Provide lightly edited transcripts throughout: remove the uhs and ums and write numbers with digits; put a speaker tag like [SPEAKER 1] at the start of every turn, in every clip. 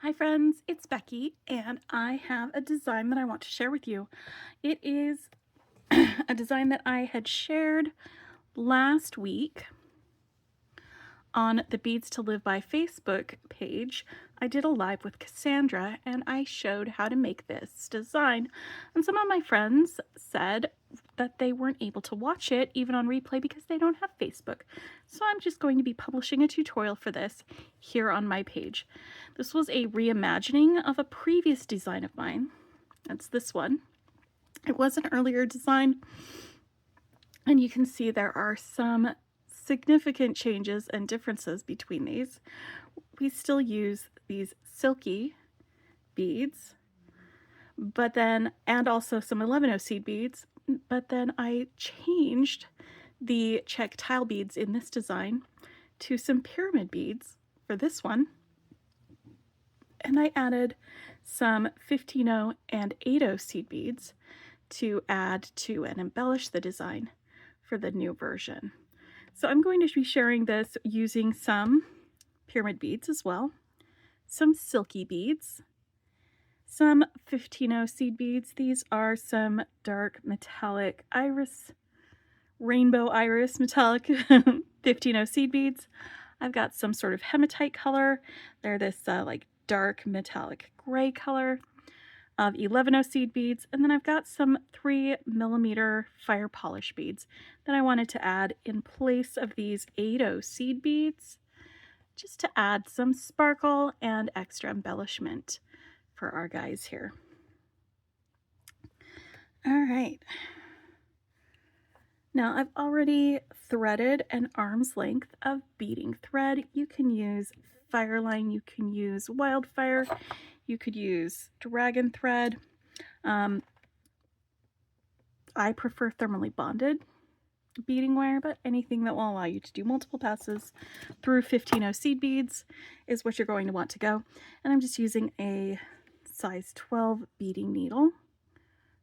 [SPEAKER 1] Hi friends, it's Becky and I have a design that I want to share with you. It is a design that I had shared last week on the Beads to Live By Facebook page. I did a live with Cassandra and I showed how to make this design. And some of my friends said that they weren't able to watch it even on replay because they don't have Facebook. So I'm just going to be publishing a tutorial for this here on my page. This was a reimagining of a previous design of mine. That's this one. It was an earlier design, and you can see there are some significant changes and differences between these. We still use these silky beads, but then, and also some 11 seed beads, but then I changed the check tile beads in this design to some pyramid beads for this one. And I added some 15 and 8 seed beads to add to and embellish the design for the new version. So I'm going to be sharing this using some pyramid beads as well, some silky beads, some 15 seed beads. These are some dark metallic iris, rainbow iris metallic 15 seed beads. I've got some sort of hematite color. They're this like dark metallic gray color of 11 seed beads, and then I've got some 3mm fire polish beads that I wanted to add in place of these 8 seed beads, just to add some sparkle and extra embellishment for our guys here. All right. Now I've already threaded an arm's length of beading thread. You can use Fireline, you can use Wildfire, you could use dragon thread. I prefer thermally bonded beading wire, but anything that will allow you to do multiple passes through 15 seed beads is what you're going to want to go. And I'm just using a size 12 beading needle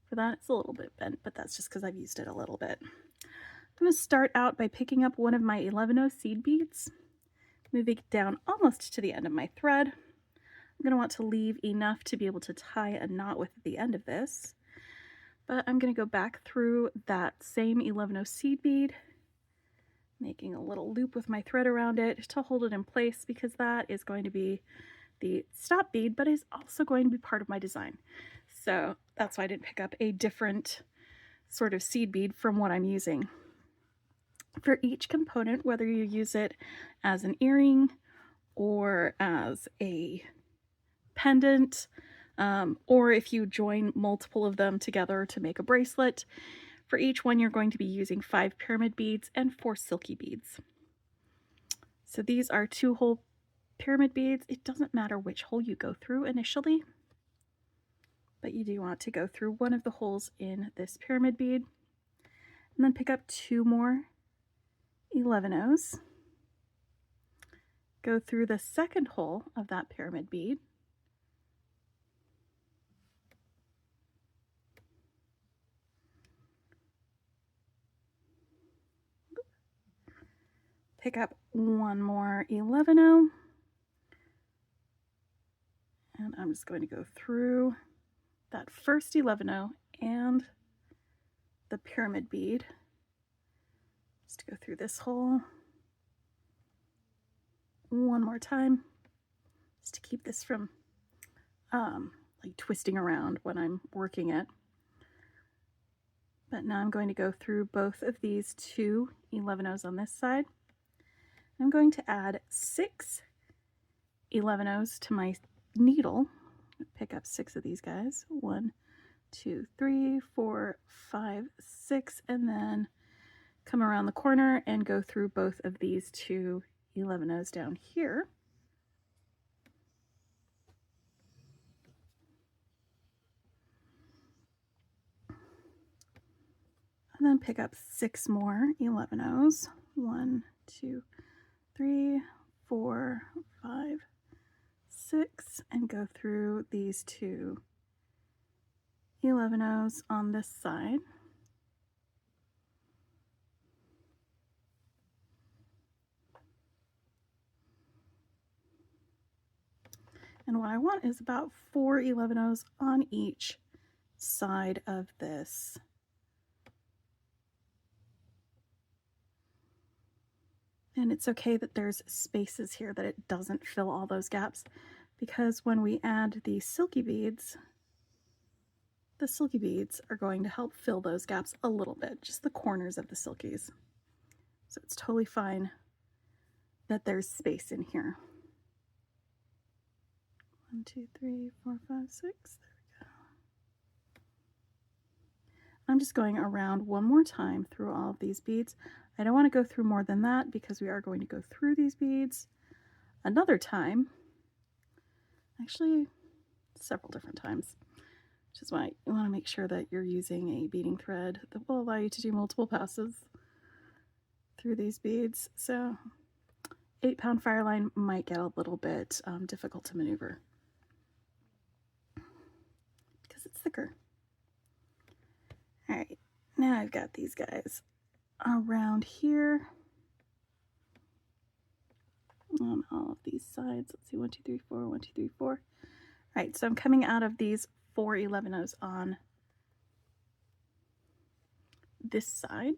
[SPEAKER 1] for that. It's a little bit bent, but that's just because I've used it a little bit. I'm going to start out by picking up one of my 11 seed beads, moving down almost to the end of my thread. I'm going to want to leave enough to be able to tie a knot with the end of this. But I'm going to go back through that same 11 seed bead, making a little loop with my thread around it to hold it in place, because that is going to be the stop bead, but is also going to be part of my design. So that's why I didn't pick up a different sort of seed bead from what I'm using. For each component, whether you use it as an earring or as a pendant, or if you join multiple of them together to make a bracelet, for each one you're going to be using 5 pyramid beads and 4 silky beads. So these are 2-hole pyramid beads. It doesn't matter which hole you go through initially, but you do want to go through one of the holes in this pyramid bead, and then pick up 2 more 11s, go through the second hole of that pyramid bead, pick up 1 more 11, and I'm just going to go through that first 11 and the pyramid bead, just go through this hole one more time, just to keep this from like twisting around when I'm working it. But now I'm going to go through both of these 2 11s on this side. I'm going to add 6 11s to my needle. Pick up 6 of these guys. 1, 2, 3, 4, 5, 6, and then come around the corner and go through both of these 2 11s down here. And then pick up 6 more 11s. 1, 2, 3, 4, 5, 6, and go through these 2 11s on this side. And what I want is about 4 11/0s on each side of this. And it's okay that there's spaces here, that it doesn't fill all those gaps, because when we add the silky beads are going to help fill those gaps a little bit, just the corners of the silkies. So it's totally fine that there's space in here. 1, 2, 3, 4, 5, 6. There we go. I'm just going around one more time through all of these beads. I don't want to go through more than that because we are going to go through these beads another time. Actually, several different times. Which is why you want to make sure that you're using a beading thread that will allow you to do multiple passes through these beads. So 8-pound fire line might get a little bit difficult to maneuver because it's thicker. All right, now I've got these guys around here on all of these sides. Let's see, 1, 2, 3, 4, 1, 2, 3, 4. All right, so I'm coming out of these 4 11/0s on this side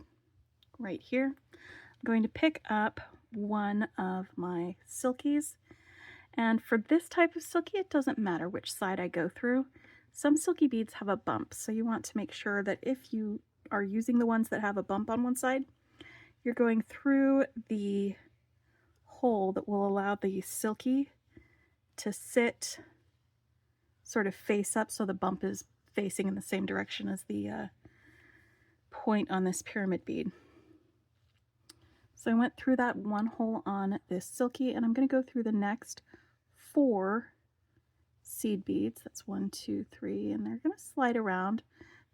[SPEAKER 1] right here. I'm going to pick up one of my silkies, and for this type of silky it doesn't matter which side I go through. Some silky beads have a bump, so you want to make sure that if you are using the ones that have a bump on one side, you're going through the hole that will allow the silky to sit sort of face up, so the bump is facing in the same direction as the point on this pyramid bead. So I went through that one hole on this silky, and I'm going to go through the next 4 seed beads. That's 1, 2, 3, and they're going to slide around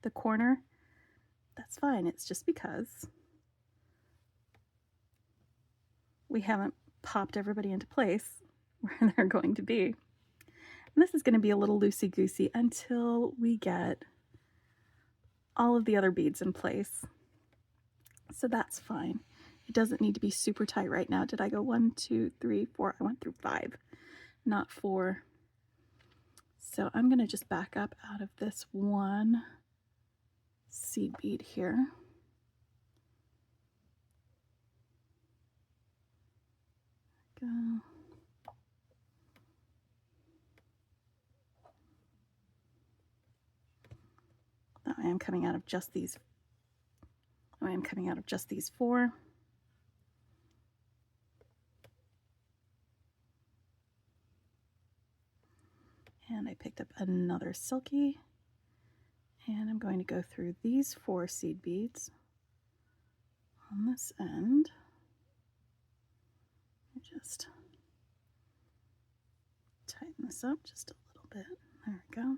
[SPEAKER 1] the corner. That's fine. It's just because we haven't popped everybody into place where they're going to be. And this is going to be a little loosey-goosey until we get all of the other beads in place. So that's fine. It doesn't need to be super tight right now. Did I go 1, 2, 3, 4? I went through 5, not 4. So I'm going to just back up out of this one seed bead here. Go. That way I'm coming out of just these. That way I'm coming out of just these 4. And I picked up another silky, and I'm going to go through these 4 seed beads on this end. Just tighten this up just a little bit. There we go.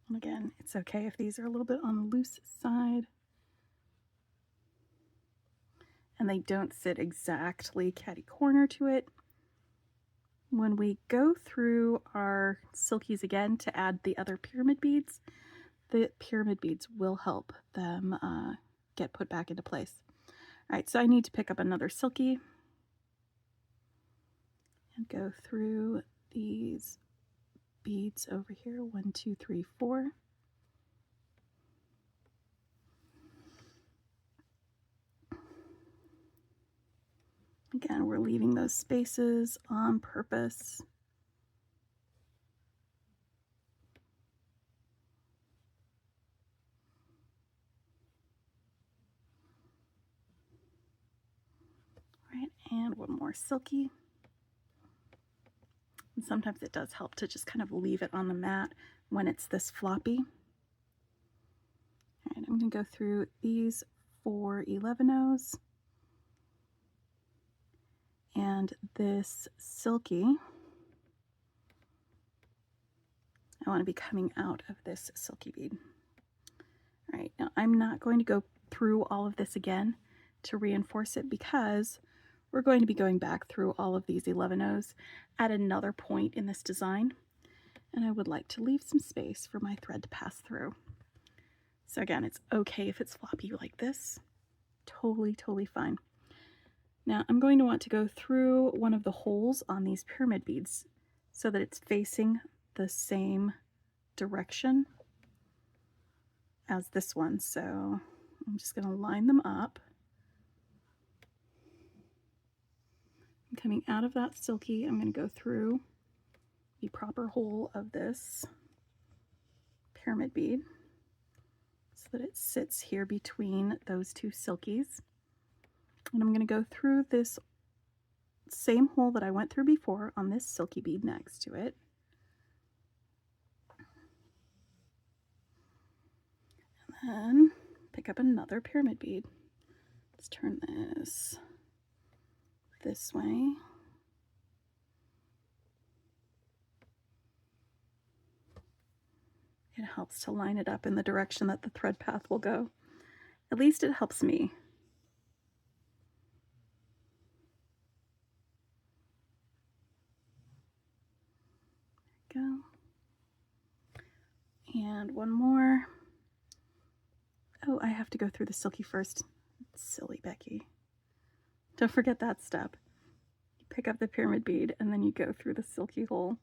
[SPEAKER 1] And again, it's okay if these are a little bit on the loose side and they don't sit exactly catty corner to it. When we go through our silkies again to add the other pyramid beads, the pyramid beads will help them get put back into place. All right, so I need to pick up another silky and go through these beads over here. 1, 2, 3, 4. Again, we're leaving those spaces on purpose. All right, and one more silky. And sometimes it does help to just kind of leave it on the mat when it's this floppy. All right, I'm going to go through these 4 11/0s. And this silky, I want to be coming out of this silky bead. All right, now I'm not going to go through all of this again to reinforce it because we're going to be going back through all of these 11/0s at another point in this design, and I would like to leave some space for my thread to pass through. So again, it's okay if it's floppy like this. totally fine. Now I'm going to want to go through one of the holes on these pyramid beads so that it's facing the same direction as this one. So I'm just going to line them up. I'm coming out of that Silky, I'm going to go through the proper hole of this pyramid bead so that it sits here between those two Silkies. And I'm going to go through this same hole that I went through before on this Silky bead next to it. And then pick up another pyramid bead. Let's turn this way. It helps to line it up in the direction that the thread path will go. At least it helps me. There we go. And one more. Oh, I have to go through the Silky first. Silly Becky. Don't forget that step. You pick up the pyramid bead and then you go through the Silky hole.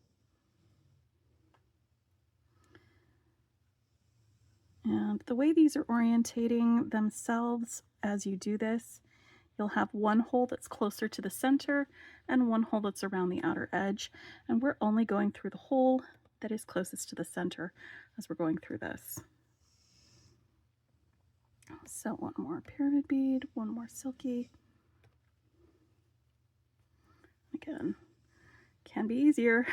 [SPEAKER 1] And the way these are orientating themselves as you do this, you'll have one hole that's closer to the center and one hole that's around the outer edge. And we're only going through the hole that is closest to the center as we're going through this. So one more pyramid bead, one more Silky. Again, can be easier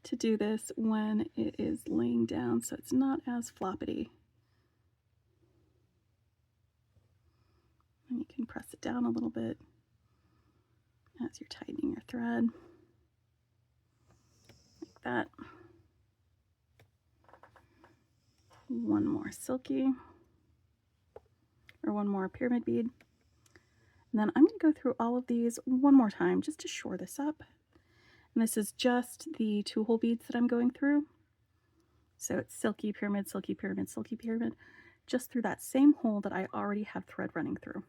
[SPEAKER 1] to do this when it is laying down so it's not as floppity. And you can press it down a little bit as you're tightening your thread, like that. One more Silky, or one more pyramid bead. And then I'm going to go through all of these one more time just to shore this up. And this is just the 2-hole beads that I'm going through. So it's Silky, pyramid, Silky, pyramid, Silky, pyramid, just through that same hole that I already have thread running through.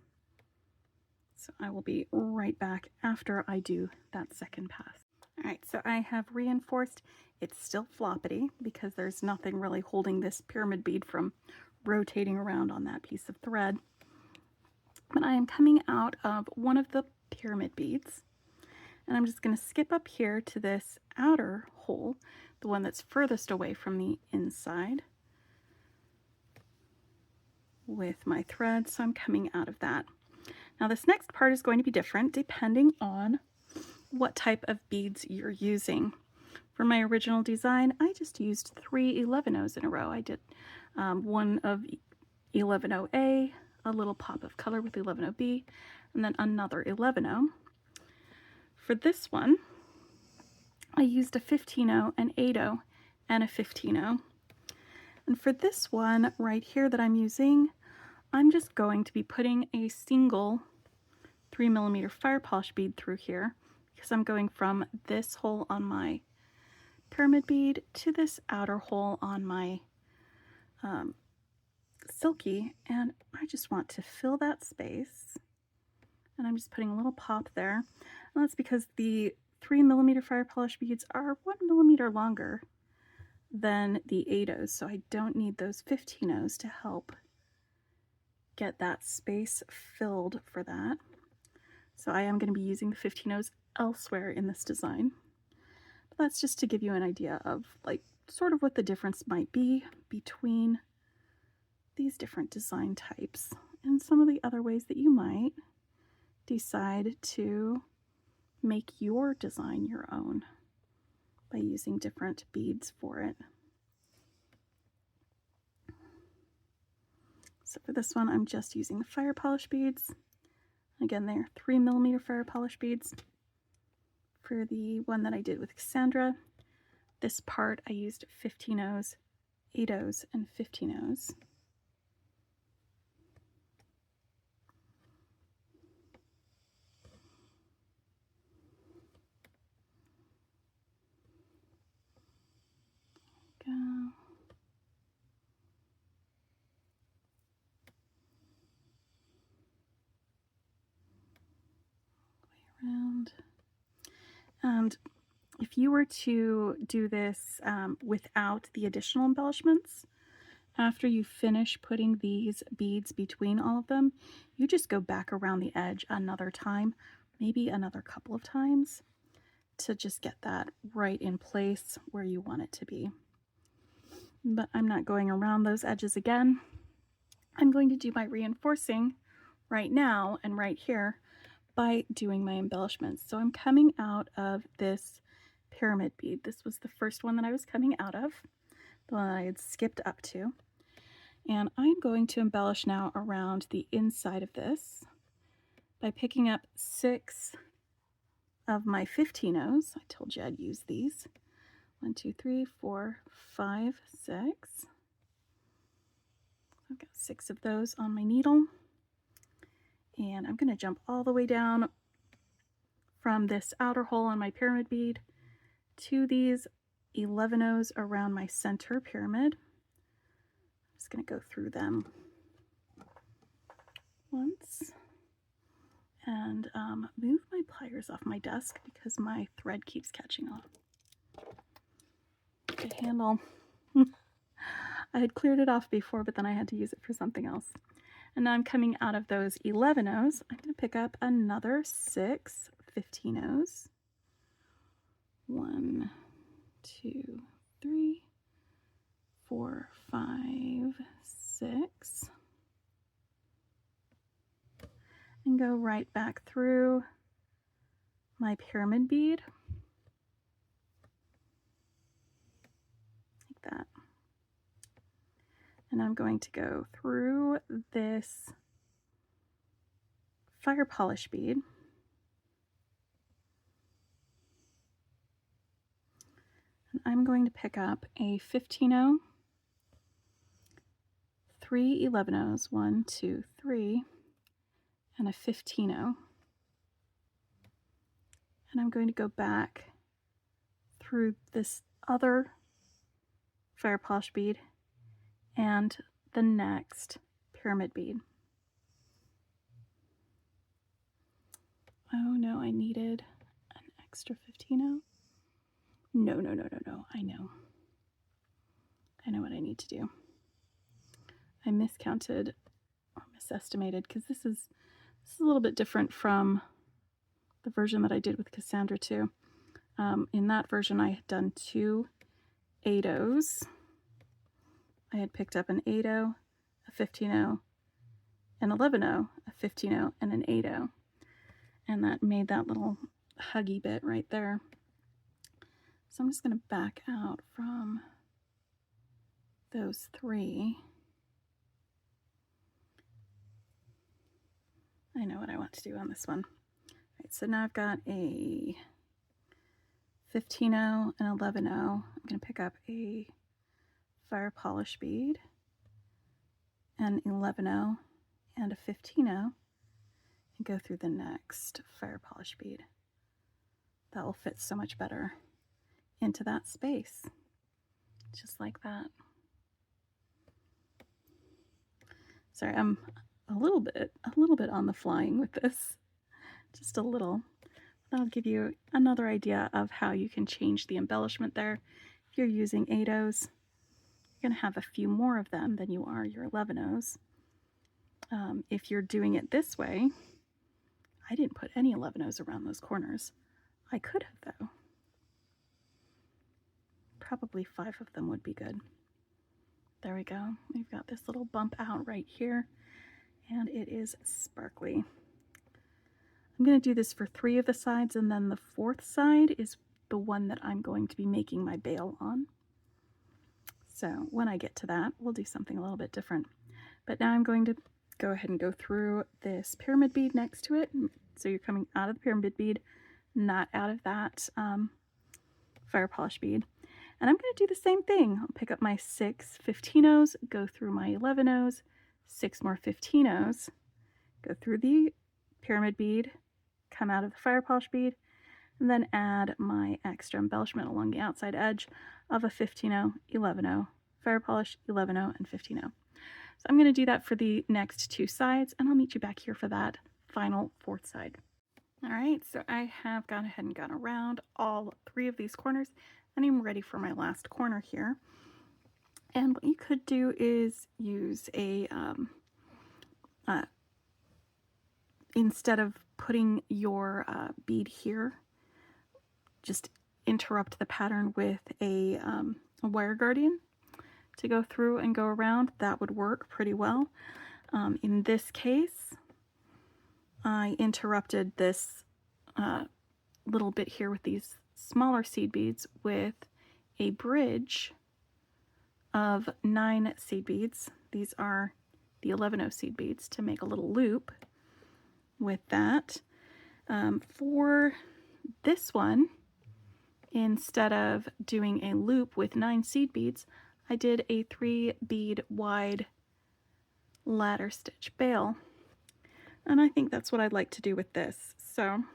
[SPEAKER 1] So I will be right back after I do that second pass. All right, so I have reinforced. It's still floppity because there's nothing really holding this pyramid bead from rotating around on that piece of thread. But I am coming out of one of the pyramid beads, and I'm just going to skip up here to this outer hole, the one that's furthest away from the inside, with my thread. So I'm coming out of that. Now this next part is going to be different depending on what type of beads you're using. For my original design, I just used 3 11-0s in a row. I did one of 11-0A, a little pop of color with 11-0B, and then another 11-0. For this one, I used a 15-0, an 8-0, and a 15-0. And for this one right here that I'm using, I'm just going to be putting a single 3mm fire polish bead through here because I'm going from this hole on my pyramid bead to this outer hole on my Silky, and I just want to fill that space, and I'm just putting a little pop there. And that's because the 3mm fire polish beads are 1mm longer than the 8-0s, so I don't need those 15-0s to help get that space filled for that. So I am going to be using the 15-0s elsewhere in this design. But that's just to give you an idea of like sort of what the difference might be between these different design types and some of the other ways that you might decide to make your design your own by using different beads for it. So for this one, I'm just using the fire polish beads. Again, they're 3mm fire polish beads. For the one that I did with Cassandra, this part I used 15-0s, 8-0s, and 15-0s. Go. around. And if you were to do this without the additional embellishments, after you finish putting these beads between all of them, you just go back around the edge another time, maybe another couple of times, to just get that right in place where you want it to be. But I'm not going around those edges again. I'm going to do my reinforcing right now and right here by doing my embellishments. So I'm coming out of this pyramid bead. This was the first one that I was coming out of, the one that I had skipped up to. And I'm going to embellish now around the inside of this by picking up 6 of my 15-ohs. I told you I'd use these. 1, 2, 3, 4, 5, 6. I've got 6 of those on my needle. And I'm going to jump all the way down from this outer hole on my pyramid bead to these 11-ohs around my center pyramid. I'm just going to go through them once and move my pliers off my desk because my thread keeps catching on. Good handle. I had cleared it off before, but then I had to use it for something else. And now I'm coming out of those 11-ohs. I'm going to pick up another 6 15-ohs. 1, 2, 3, 4, 5, 6. And go right back through my pyramid bead. Like that. And I'm going to go through this fire polish bead. And I'm going to pick up a 15-oh, 3 11-ohs, 1, 2, 3, and a 15-oh. And I'm going to go back through this other fire polish bead and the next pyramid bead. Oh no, I needed an extra 15-oh. No. I know what I need to do. I miscounted or misestimated because this is a little bit different from the version that I did with Cassandra too. In that version, I had done 2 8-ohs. I had picked up an 8-oh, a 15-oh, an 11-oh, a 15-oh, and an 8-oh. And that made that little huggy bit right there. So I'm just going to back out from those 3. I know what I want to do on this one. All right, so now I've got a 15-oh and 11-oh. I'm going to pick up a fire polish bead, an 11-oh, and a 15-oh, and go through the next fire polish bead. That will fit so much better into that space, just like that. Sorry, I'm a little bit on the flying with this, just a little. That'll give you another idea of how you can change the embellishment there. If you're using 8-ohs, you're going to have a few more of them than you are your 11-ohs. If you're doing it this way, I didn't put any 11-ohs around those corners. I could have, though. Probably 5 of them would be good. There we go. We've got this little bump out right here, and it is sparkly. I'm going to do this for 3 of the sides, and then the 4th side is the one that I'm going to be making my bail on. So when I get to that, we'll do something a little bit different. But now I'm going to go ahead and go through this pyramid bead next to it. So you're coming out of the pyramid bead, not out of that fire polish bead. And I'm going to do the same thing. I'll pick up my 6 15-ohs, go through my 11-ohs, 6 more 15-ohs, go through the pyramid bead, come out of the fire polish bead, and then add my extra embellishment along the outside edge of a 15-oh, 11-oh, fire polish, 11-oh, and 15-oh. So I'm going to do that for the next 2 sides, and I'll meet you back here for that final 4th side. All right, so I have gone ahead and gone around all 3 of these corners, and I'm ready for my last corner here. And what you could do is use a, instead of putting your bead here, just interrupt the pattern with a wire guardian to go through and go around. That would work pretty well. In this case, I interrupted this little bit here with these smaller seed beads with a bridge of 9 seed beads. These are the 11/0 seed beads to make a little loop with that. For this one, instead of doing a loop with 9 seed beads, I did a 3 bead wide ladder stitch bail. And I think that's what I'd like to do with this. So I'm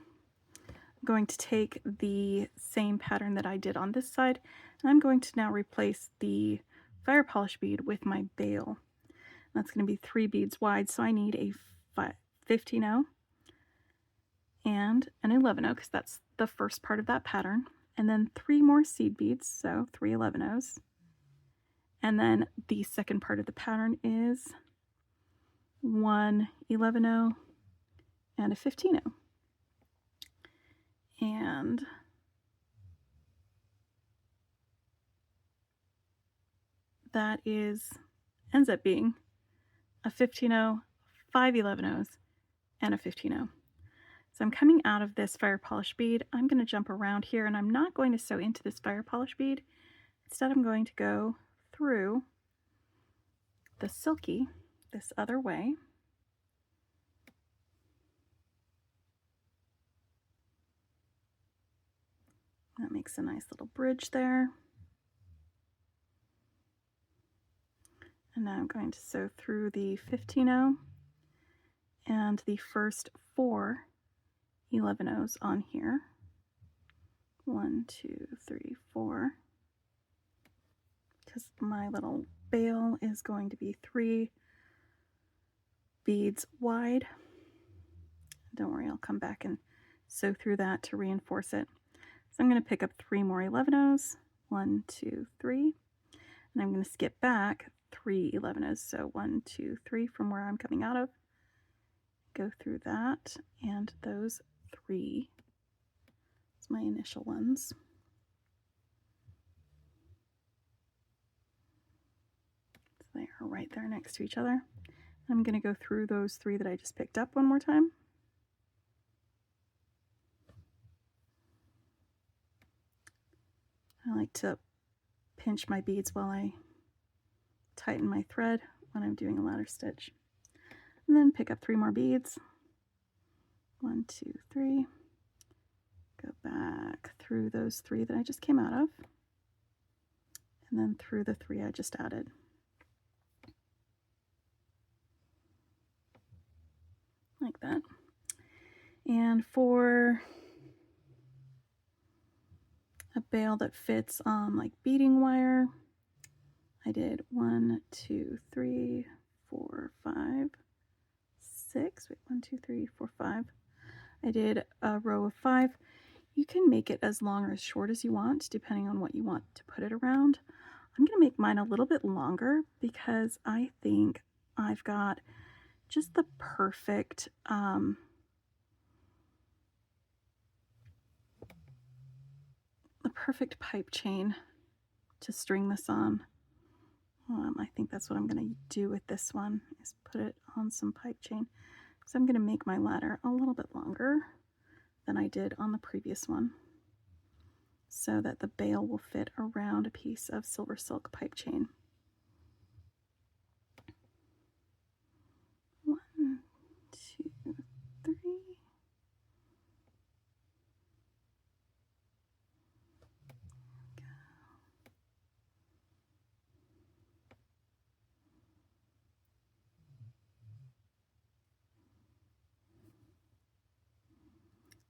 [SPEAKER 1] going to take the same pattern that I did on this side, and I'm going to now replace the fire polish bead with my bail. That's going to be 3 beads wide, so I need a 15/0 and an 11/0 because that's the first part of that pattern, and then 3 more seed beads, so 3 11/0s. And then the second part of the pattern is 1 11/0 and a 15/0. And that ends up being a 15/0, 5 11/0s, and a 15/0. So I'm coming out of this fire polish bead. I'm going to jump around here, and I'm not going to sew into this fire polish bead. Instead, I'm going to go through the Silky this other way. That makes a nice little bridge there. And now I'm going to sew through the 15/0 and the first 4 11/0s on here. 1, 2, 3, 4. Because my little bail is going to be 3 beads wide. Don't worry, I'll come back and sew through that to reinforce it. So I'm going to pick up 3 more 11/0s. 1, 2, 3. And I'm going to skip back 3 11/0s. So 1, 2, 3 from where I'm coming out of. Go through that and those 3. That's my initial ones. So they are right there next to each other. I'm going to go through those 3 that I just picked up one more time. I like to pinch my beads while I tighten my thread when I'm doing a ladder stitch. And then pick up 3 more beads. 1, 2, 3. Go back through those 3 that I just came out of. And then through the 3 I just added. Like that. And for a bail that fits on like beading wire, I did 1, 2, 3, 4, 5, 6. Wait, 1, 2, 3, 4, 5. I did a row of 5. You can make it as long or as short as you want, depending on what you want to put it around. I'm going to make mine a little bit longer because I think I've got just the perfect pipe chain to string this on. I think that's what I'm going to do with this one, is put it on some pipe chain. So I'm going to make my ladder a little bit longer than I did on the previous one, so that the bail will fit around a piece of silver silk pipe chain. 1, 2, 3.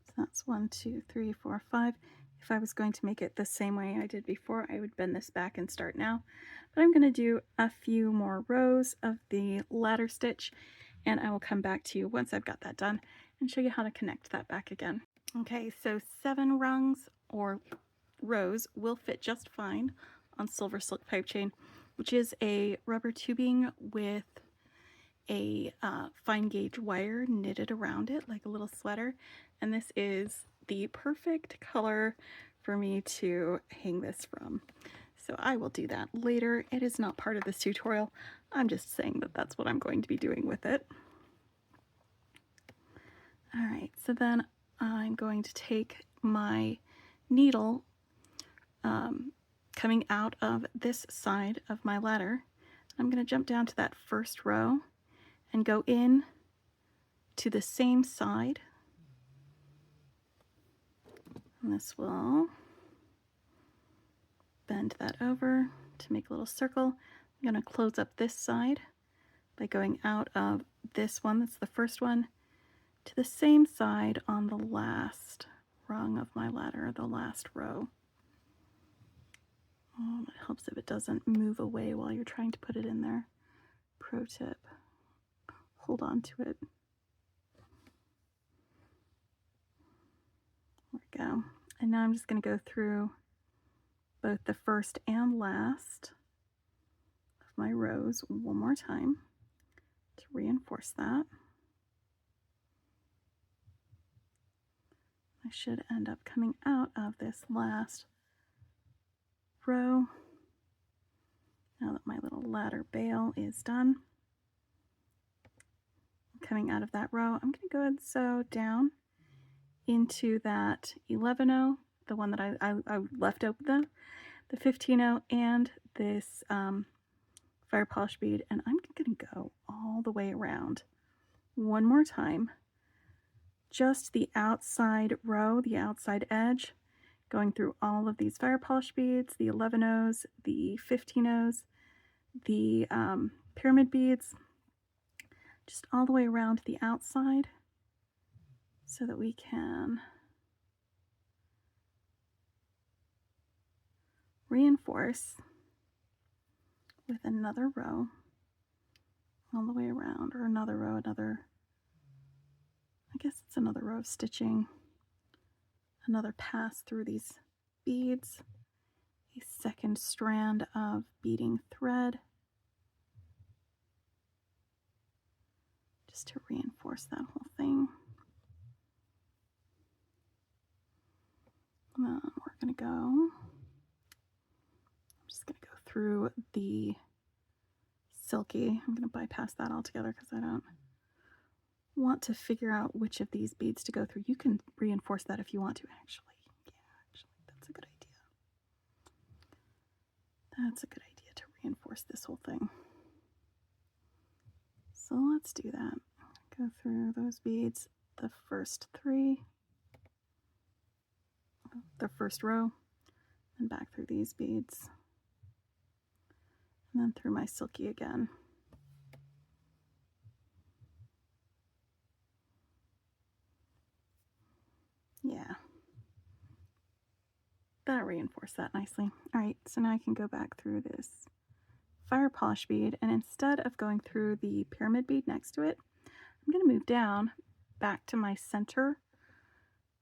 [SPEAKER 1] So that's 1, 2, 3, 4, 5. If I was going to make it the same way I did before, I would bend this back and start now. But I'm going to do a few more rows of the ladder stitch, and I will come back to you once I've got that done, and show you how to connect that back again. Okay, so 7 rungs or rows will fit just fine on silver silk pipe chain, which is a rubber tubing with a fine gauge wire knitted around it like a little sweater, and this is the perfect color for me to hang this from. So I will do that later. It is not part of this tutorial. I'm just saying that that's what I'm going to be doing with it. All right, so then I'm going to take my needle coming out of this side of my ladder. I'm going to jump down to that first row and go in to the same side. And this will bend that over to make a little circle. I'm going to close up this side by going out of this one, that's the first one, to the same side on the last rung of my ladder, the last row. It helps if it doesn't move away while you're trying to put it in there. Pro tip, hold on to it. There we go. And now I'm just going to go through both the first and last of my rows one more time to reinforce that. I should end up coming out of this last row now that my little ladder bail is done. Coming out of that row, I'm going to go ahead and sew down into that 11-0, the one that I left open, the 15-0, and this fire polish bead, and I'm going to go all the way around one more time. Just the outside row, the outside edge, going through all of these fire polish beads, the 11-0s, the 15-0s, the pyramid beads, just all the way around the outside so that we can reinforce with another row all the way around, or another row, I guess it's another row of stitching, another pass through these beads, a second strand of beading thread, just to reinforce that whole thing. And then we're going to go, I'm just going to go through the Silky. I'm going to bypass that altogether because I don't want to figure out which of these beads to go through. You can reinforce that if you want to, actually. Yeah, actually, that's a good idea. That's a good idea to reinforce this whole thing. So let's do that. Go through those beads, the first 3, the first row, and back through these beads, and then through my Silky again. Yeah, that reinforced that nicely. All right, so now I can go back through this fire polish bead, and instead of going through the pyramid bead next to it, I'm going to move down back to my center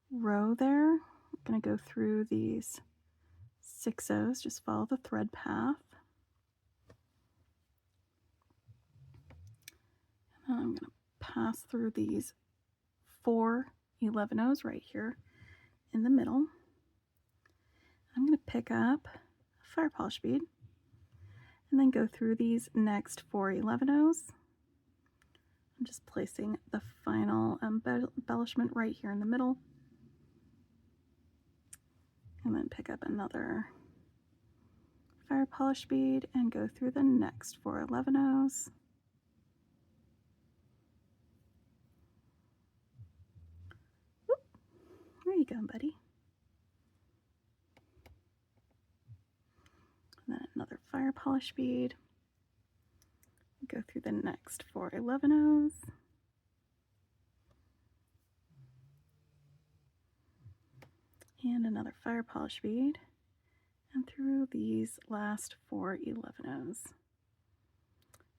[SPEAKER 1] row there. I'm going to go through these 6-0s, just follow the thread path. And I'm going to pass through these 4 11-0s right here in the middle. I'm going to pick up a fire polish bead and then go through these next 4 11-0s. I'm just placing the final embellishment right here in the middle, and then pick up another fire polish bead and go through the next 4 11-0s. Whoop. There you go, buddy. And then another fire polish bead. Go through the next 4 11-0s. And another fire polish bead. And through these last 4 11-0s.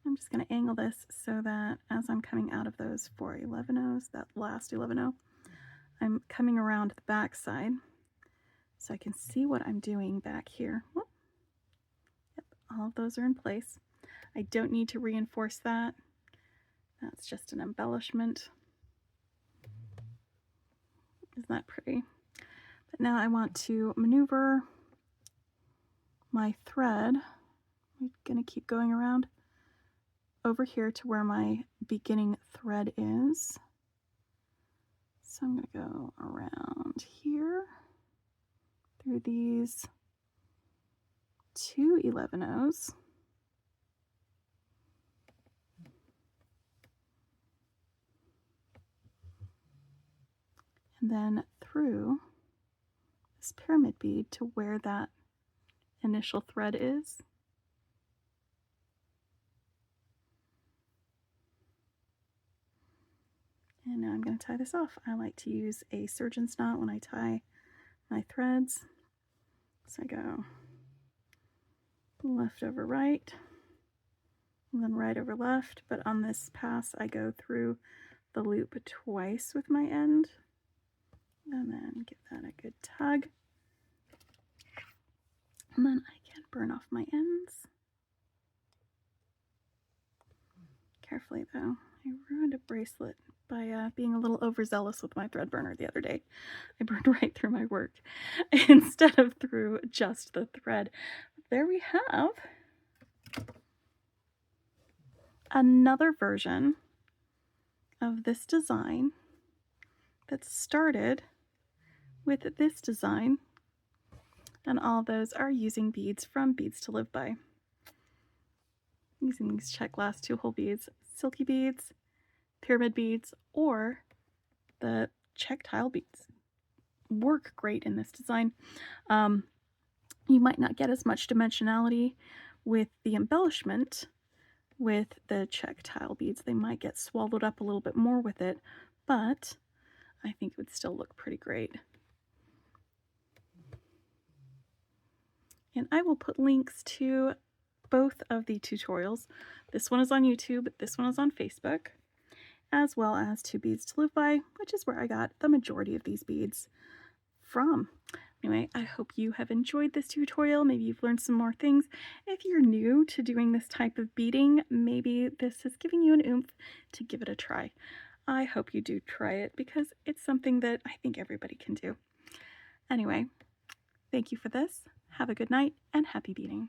[SPEAKER 1] I'm just going to angle this so that as I'm coming out of those 411s, that last 11, I'm coming around the back side so I can see what I'm doing back here. Whoop. Yep, all of those are in place. I don't need to reinforce that. That's just an embellishment. Isn't that pretty? But now I want to maneuver my thread. I'm going to keep going around over here to where my beginning thread is. So I'm going to go around here through these 2 11-0s. And then through this pyramid bead to where that initial thread is. And now I'm going to tie this off. I like to use a surgeon's knot when I tie my threads. So I go left over right, and then right over left, but on this pass I go through the loop twice with my end, and then give that a good tug. And then I can burn off my ends. Carefully though, I ruined a bracelet by being a little overzealous with my thread burner the other day. I burned right through my work instead of through just the thread. There we have another version of this design that started with this design, and all those are using beads from Beads to Live By. Using these check glass 2-hole beads, silky beads, pyramid beads, or the check tile beads work great in this design. You might not get as much dimensionality with the embellishment with the check tile beads. They might get swallowed up a little bit more with it, but I think it would still look pretty great. And I will put links to both of the tutorials. This one is on YouTube, this one is on Facebook, as well as to Beads to Live By, which is where I got the majority of these beads from. Anyway, I hope you have enjoyed this tutorial. Maybe you've learned some more things. If you're new to doing this type of beading, maybe this is giving you an oomph to give it a try. I hope you do try it because it's something that I think everybody can do. Anyway, thank you for this. Have a good night and happy beading.